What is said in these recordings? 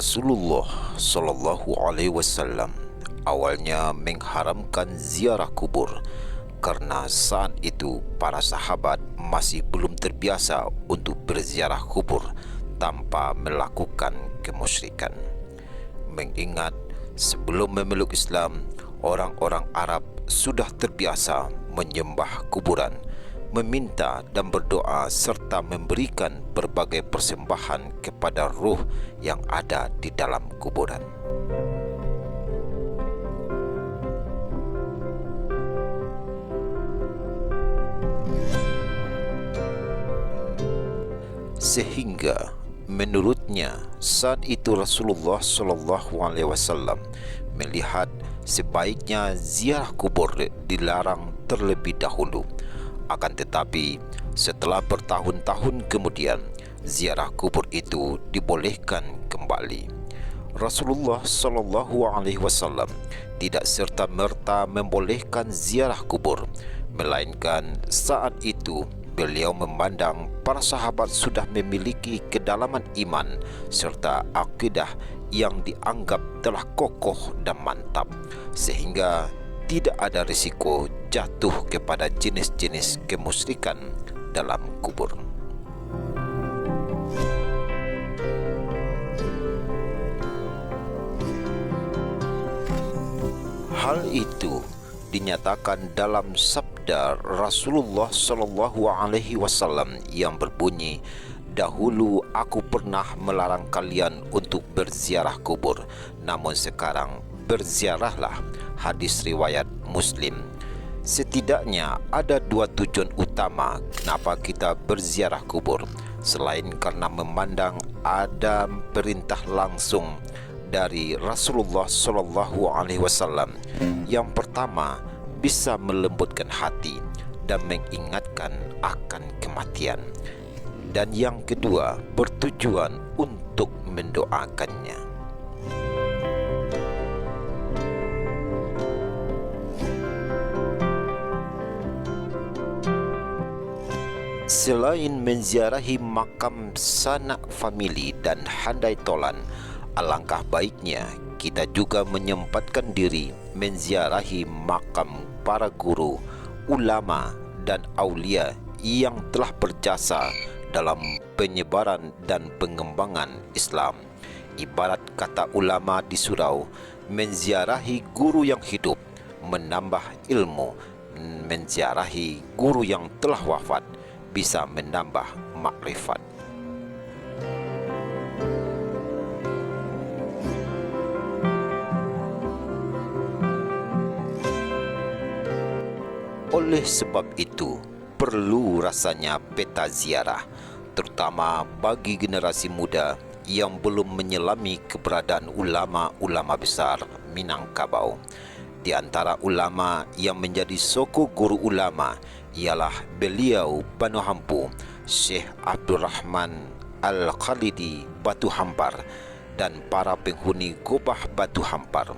Rasulullah Sallallahu Alaihi Wasallam awalnya mengharamkan ziarah kubur karena saat itu para sahabat masih belum terbiasa untuk berziarah kubur tanpa melakukan kemusyrikan. Mengingat sebelum memeluk Islam, orang-orang Arab sudah terbiasa menyembah kuburan, meminta dan berdoa serta memberikan berbagai persembahan kepada ruh yang ada di dalam kuburan. Sehingga menurutnya saat itu Rasulullah SAW melihat sebaiknya ziarah kubur dilarang terlebih dahulu. Akan tetapi setelah bertahun-tahun kemudian ziarah kubur itu dibolehkan kembali. Rasulullah SAW tidak serta-merta membolehkan ziarah kubur, melainkan saat itu beliau memandang para sahabat sudah memiliki kedalaman iman serta akidah yang dianggap telah kokoh dan mantap, sehingga tidak ada risiko jatuh kepada jenis-jenis kemusyrikan dalam kubur. Hal itu dinyatakan dalam sabda Rasulullah Sallallahu Alaihi Wasallam yang berbunyi, "Dahulu aku pernah melarang kalian untuk berziarah kubur, namun sekarang berziarahlah." Hadis riwayat Muslim. Setidaknya ada dua tujuan utama kenapa kita berziarah kubur, selain karena memandang ada perintah langsung dari Rasulullah Sallallahu Alaihi Wasallam. Yang pertama, bisa melembutkan hati dan mengingatkan akan kematian, dan yang kedua, bertujuan untuk mendoakannya. Selain menziarahi makam sanak famili dan handai tolan, alangkah baiknya kita juga menyempatkan diri menziarahi makam para guru, ulama dan aulia yang telah berjasa dalam penyebaran dan pengembangan Islam. Ibarat kata ulama di surau, menziarahi guru yang hidup menambah ilmu, menziarahi guru yang telah wafat bisa menambah makrifat. Oleh sebab itu, perlu rasanya peta ziarah, terutama bagi generasi muda yang belum menyelami keberadaan ulama-ulama besar Minangkabau. Di antara ulama yang menjadi soko guru ulama ialah beliau Banu Hampu, Syekh Abdul Rahman Al-Khalidi Batu Hampar, dan para penghuni Gobah Batu Hampar,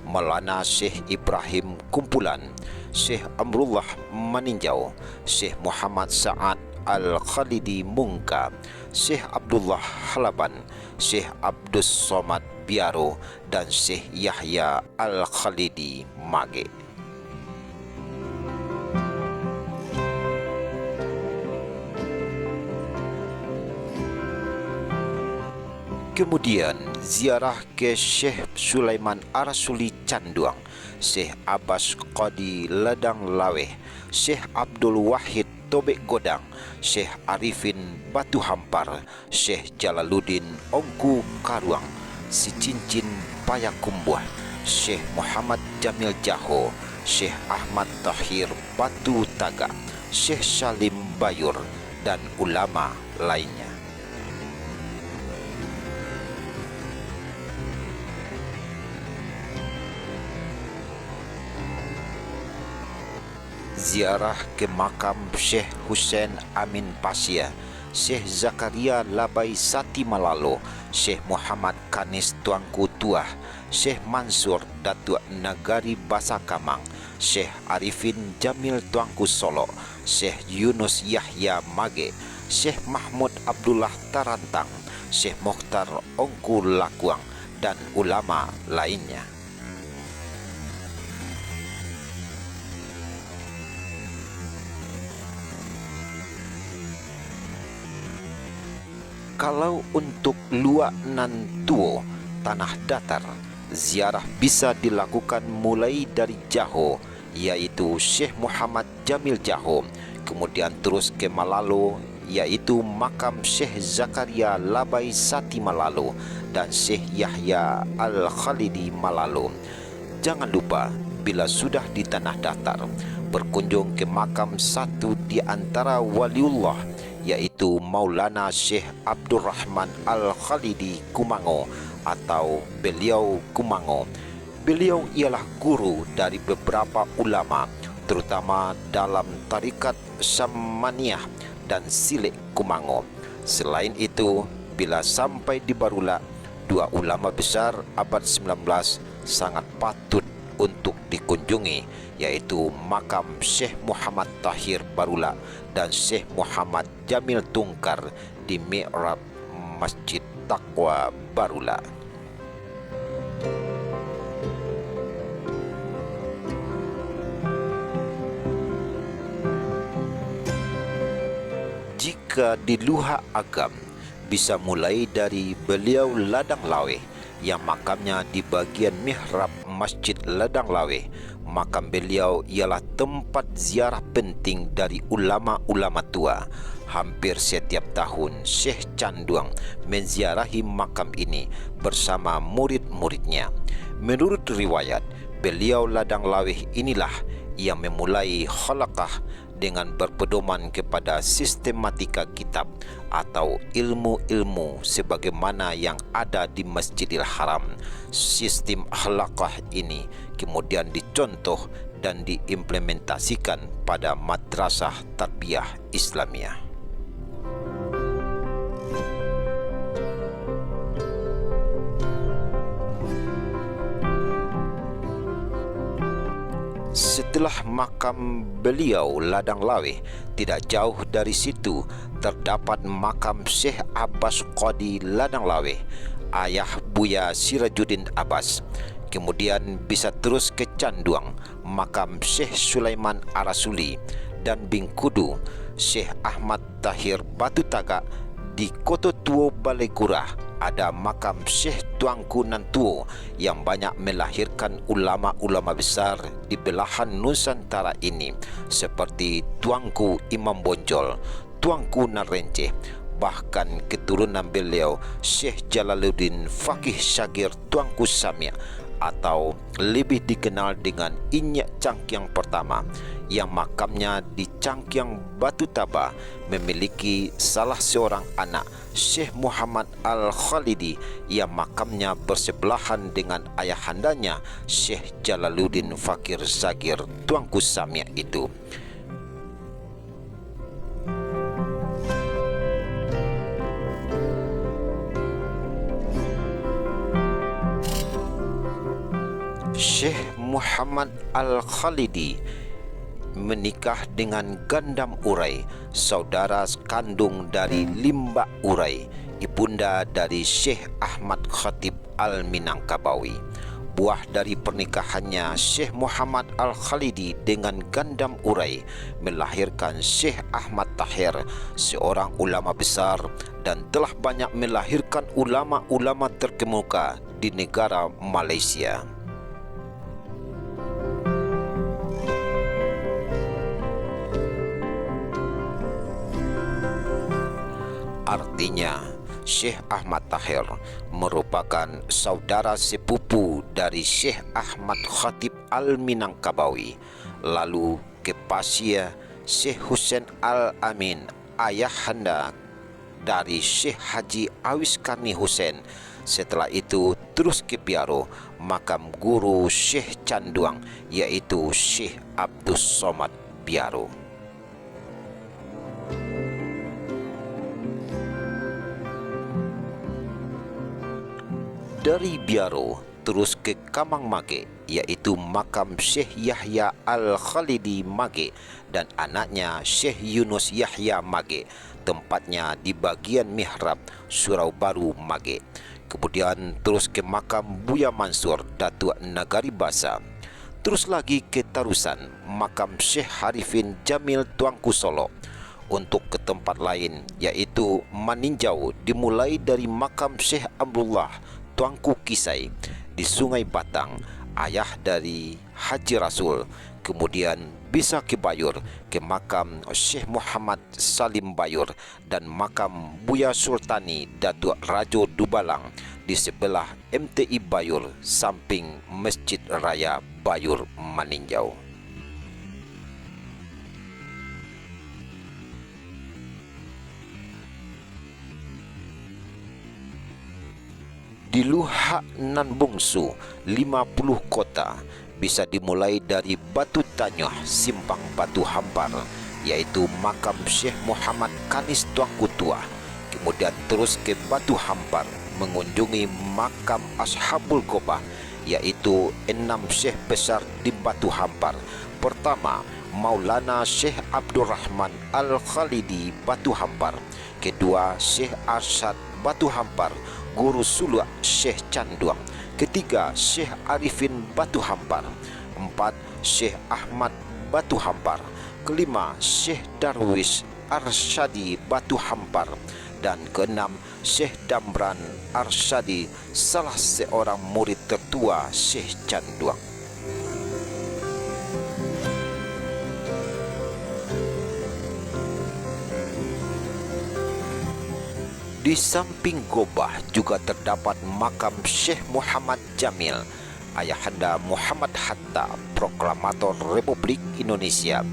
Maulana Syekh Ibrahim Kumpulan, Syekh Amrullah Maninjau, Syekh Muhammad Sa'ad Al-Khalidi Mungka, Syekh Abdullah Halaban, Syekh Abdus Somad Biaro, dan Syekh Yahya Al-Khalidi Mage. Kemudian ziarah ke Syekh Sulaiman Arasuli Canduang, Syekh Abbas Qadi Ladang Laweh, Syekh Abdul Wahid Tobek Godang, Syekh Arifin Batu Hampar, Syekh Jalaluddin Ongku Karuang, Si Cincin Payakumbuh, Syekh Muhammad Jamil Jaho, Syekh Ahmad Tahir Batu Taga, Syekh Salim Bayur, dan ulama lainnya. Ziarah ke makam Syekh Hussein Amin Pasya, Syekh Zakaria Labai Sati Malalo, Syekh Muhammad Kanis Tuanku Tuah, Syekh Mansur Datuk Nagari Basakamang, Syekh Arifin Jamil Tuanku Solo, Syekh Yunus Yahya Mage, Syekh Mahmud Abdullah Tarantang, Syekh Mokhtar Ongku Lakuang, dan ulama lainnya. Kalau untuk Luak Nan Tuo, tanah datar, ziarah bisa dilakukan mulai dari Jaho, yaitu Syekh Muhammad Jamil Jaho, kemudian terus ke Malalo, yaitu makam Syekh Zakaria Labai Sati Malalo dan Syekh Yahya Al-Khalidi Malalo. Jangan lupa, bila sudah di tanah datar, berkunjung ke makam satu di antara waliullah, yaitu Maulana Syekh Abdurrahman Al-Khalidi Kumango atau beliau Kumango. Beliau ialah guru dari beberapa ulama, terutama dalam tarikat Samaniyah dan Silik Kumango. Selain itu, bila sampai di Barula, dua ulama besar abad 19 sangat patut untuk dikunjungi, yaitu makam Syekh Muhammad Tahir Barula dan Syekh Muhammad Jamil Tungkar di Mi'rab Masjid Taqwa Barula. Jika di Luhak Agam, bisa mulai dari beliau Ladang Lawe yang makamnya di bagian mihrab Masjid Ladang Lawe. Makam beliau ialah tempat ziarah penting dari ulama-ulama tua. Hampir setiap tahun Syekh Canduang menziarahi makam ini bersama murid-muridnya. Menurut riwayat, beliau Ladang Lawe inilah yang memulai khalaqah dengan berpedoman kepada sistematika kitab atau ilmu-ilmu sebagaimana yang ada di Masjidil Haram. Sistem akhlaqah ini kemudian dicontoh dan diimplementasikan pada madrasah tarbiyah Islamiyah. Setelah makam beliau Ladang Lawe, tidak jauh dari situ terdapat makam Syekh Abbas Qadi Ladang Lawe, ayah Buya Sirajuddin Abbas. Kemudian bisa terus ke Canduang, makam Syekh Sulaiman Arasuli, dan Bingkudu, Syekh Ahmad Tahir Batu Tagak. Di Kota Tuo Balai Gurah ada makam Syekh Tuanku Nantuo yang banyak melahirkan ulama-ulama besar di belahan Nusantara ini, seperti Tuanku Imam Bonjol, Tuanku Narenceh, bahkan keturunan beliau Syekh Jalaluddin Fakih Syagir Tuanku Samia, atau lebih dikenal dengan Inyak Cangkiang pertama, yang makamnya di Cangkiang Batu Taba, memiliki salah seorang anak Syekh Muhammad Al-Khalidi yang makamnya bersebelahan dengan ayahandanya Syekh Jalaluddin Fakir Sagir Tuanku Samia itu. Syekh Muhammad Al-Khalidi menikah dengan Gandam Urai, saudara kandung dari Limbak Urai, ibunda dari Syekh Ahmad Khatib Al-Minangkabawi. Buah dari pernikahannya Syekh Muhammad Al-Khalidi dengan Gandam Urai melahirkan Syekh Ahmad Tahir, seorang ulama besar dan telah banyak melahirkan ulama-ulama terkemuka di negara Malaysia. Artinya, Syekh Ahmad Tahir merupakan saudara sepupu dari Syekh Ahmad Khatib Al-Minangkabawi. Lalu ke Pasia, Syekh Husain Al-Amin, ayahanda dari Syekh Haji Awis Karni Husain. Setelah itu terus ke Biaro, makam guru Syekh Canduang, yaitu Syekh Abdus Somad Biaro. Dari Biaro terus ke Kamang Mage, yaitu makam Syekh Yahya Al-Khalidi Mage dan anaknya Syekh Yunus Yahya Mage, tempatnya di bagian mihrab Surau Baru Mage. Kemudian terus ke makam Buya Mansur Datuk Nagari Basa. Terus lagi ke Tarusan, makam Syekh Harifin Jamil Tuanku Solo. Untuk ke tempat lain iaitu meninjau dimulai dari makam Syekh Abdullah Tuanku Kisai di Sungai Batang, ayah dari Haji Rasul. Kemudian bisa ke Bayur, ke makam Syekh Muhammad Salim Bayur dan makam Buya Sultani Datuk Rajo Dubalang di sebelah MTI Bayur, samping Masjid Raya Bayur meninjau. Di Luhak nan bungsu 50 kota bisa dimulai dari Batu Tanyah Simpang Batu Hampar, yaitu makam Syekh Muhammad Kanis Tuanku Tua. Kemudian terus ke Batu Hampar mengunjungi makam Ashabul Qobah, yaitu 6 Syekh besar di Batu Hampar. Pertama, Maulana Syekh Abdul Rahman Al-Khalidi Batu Hampar. Kedua, Syekh Arsyad Batu Hampar, Guru Suluk Syekh Canduang. Ketiga, Syekh Arifin Batu Hampar. 4, Syekh Ahmad Batu Hampar. Kelima, Syekh Darwish Arsyadi Batu Hampar. Dan keenam, Syekh Damran Arsyadi, salah seorang murid tertua Syekh Canduang. Di samping Gobah juga terdapat makam Syekh Muhammad Jamil, ayahanda Muhammad Hatta, proklamator Republik Indonesia.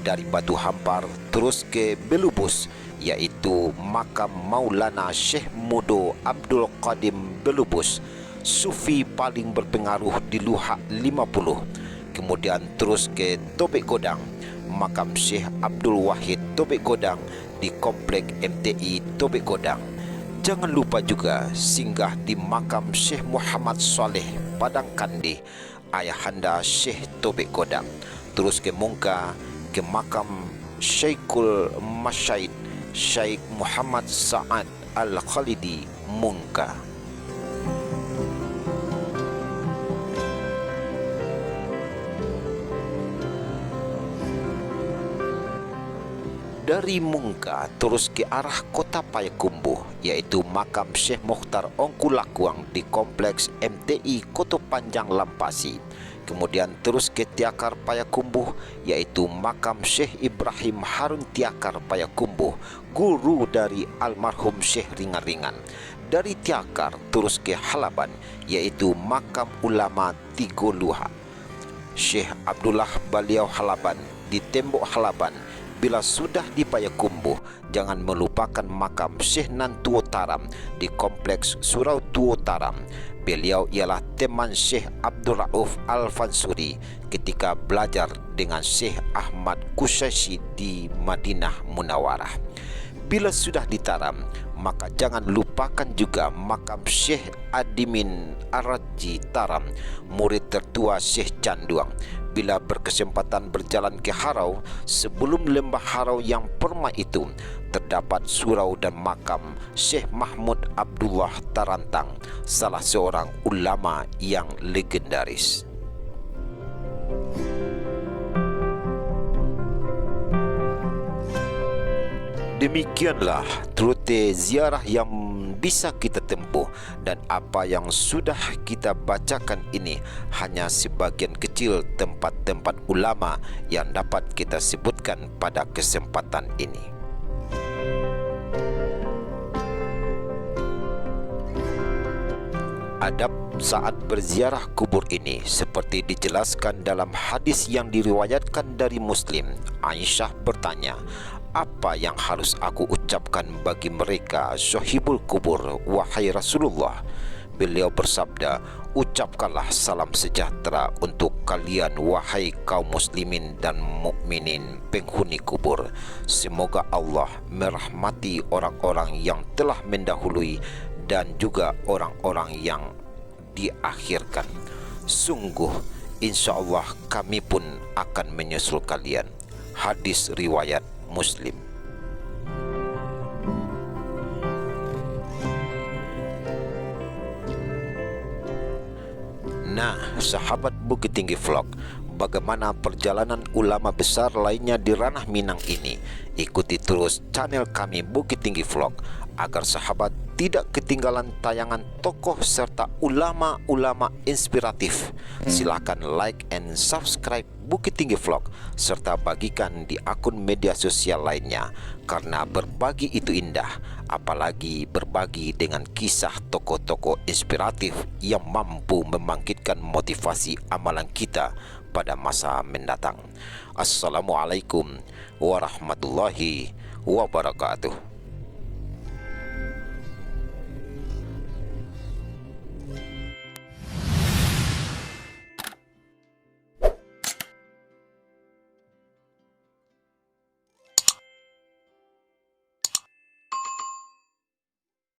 Dari Batu Hampar terus ke Belubus, yaitu makam Maulana Syekh Mudo Abdul Qadim Belubus, sufi paling berpengaruh di Luhak 50. Kemudian terus ke Tobek Godang, makam Syekh Abdul Wahid Tobek Godang di Komplek MTI Tobek Godang. Jangan lupa juga singgah di makam Syekh Muhammad Saleh Padang Kandi, ayahanda Syekh Tobek Godang. Terus ke Mungka, ke makam Syekhul Masyaid Syekh Muhammad Sa'ad Al-Khalidi Mungka. Dari Mungka terus ke arah kota Payakumbuh, yaitu makam Syekh Mukhtar Ongku Lakuang di Kompleks MTI Koto Panjang Lampasi. Kemudian terus ke Tiakar Payakumbuh, yaitu makam Syekh Ibrahim Harun Tiakar Payakumbuh, guru dari almarhum Syekh Ringan-Ringan. Dari Tiakar terus ke Halaban, yaitu makam ulama Tigo Luhak Syekh Abdullah Baliau Halaban di Tembok Halaban. Bila sudah di Payakumbuh, jangan melupakan makam Syekh Nantuo Taram di Kompleks Surau Tuo Taram. Beliau ialah teman Syekh Abdul Rauf Al-Fansuri ketika belajar dengan Syekh Ahmad Kusyaisi di Madinah Munawarah. Bila sudah di Taram, maka jangan lupakan juga makam Syekh Adimin Ar-Raji Taram, murid tertua Syekh Canduang. Bila berkesempatan berjalan ke Harau, sebelum lembah Harau yang perma itu terdapat surau dan makam Syekh Mahmud Abdullah Tarantang, salah seorang ulama yang legendaris. Demikianlah rute ziarah yang bisa kita tempuh, dan apa yang sudah kita bacakan ini hanya sebagian kecil tempat-tempat ulama yang dapat kita sebutkan pada kesempatan ini. Adab saat berziarah kubur ini seperti dijelaskan dalam hadis yang diriwayatkan dari Muslim. Aisyah bertanya, "Apa yang harus aku ucapkan bagi mereka syahibul kubur, wahai Rasulullah?" Beliau bersabda, "Ucapkanlah salam sejahtera untuk kalian, wahai kaum muslimin dan mukminin penghuni kubur. Semoga Allah merahmati orang-orang yang telah mendahului dan juga orang-orang yang diakhirkan. Sungguh, insya Allah kami pun akan menyusul kalian." Hadis riwayat Muslim. sahabat Bukit Tinggi Vlog, bagaimana perjalanan ulama besar lainnya di ranah Minang ini. Ikuti terus channel kami Bukit Tinggi Vlog agar sahabat tidak ketinggalan tayangan tokoh serta ulama-ulama inspiratif. Silakan like and subscribe Bukit Tinggi Vlog serta bagikan di akun media sosial lainnya, karena berbagi itu indah, apalagi berbagi dengan kisah tokoh-tokoh inspiratif yang mampu membangkitkan motivasi amalan kita pada masa mendatang. Assalamualaikum warahmatullahi wabarakatuh.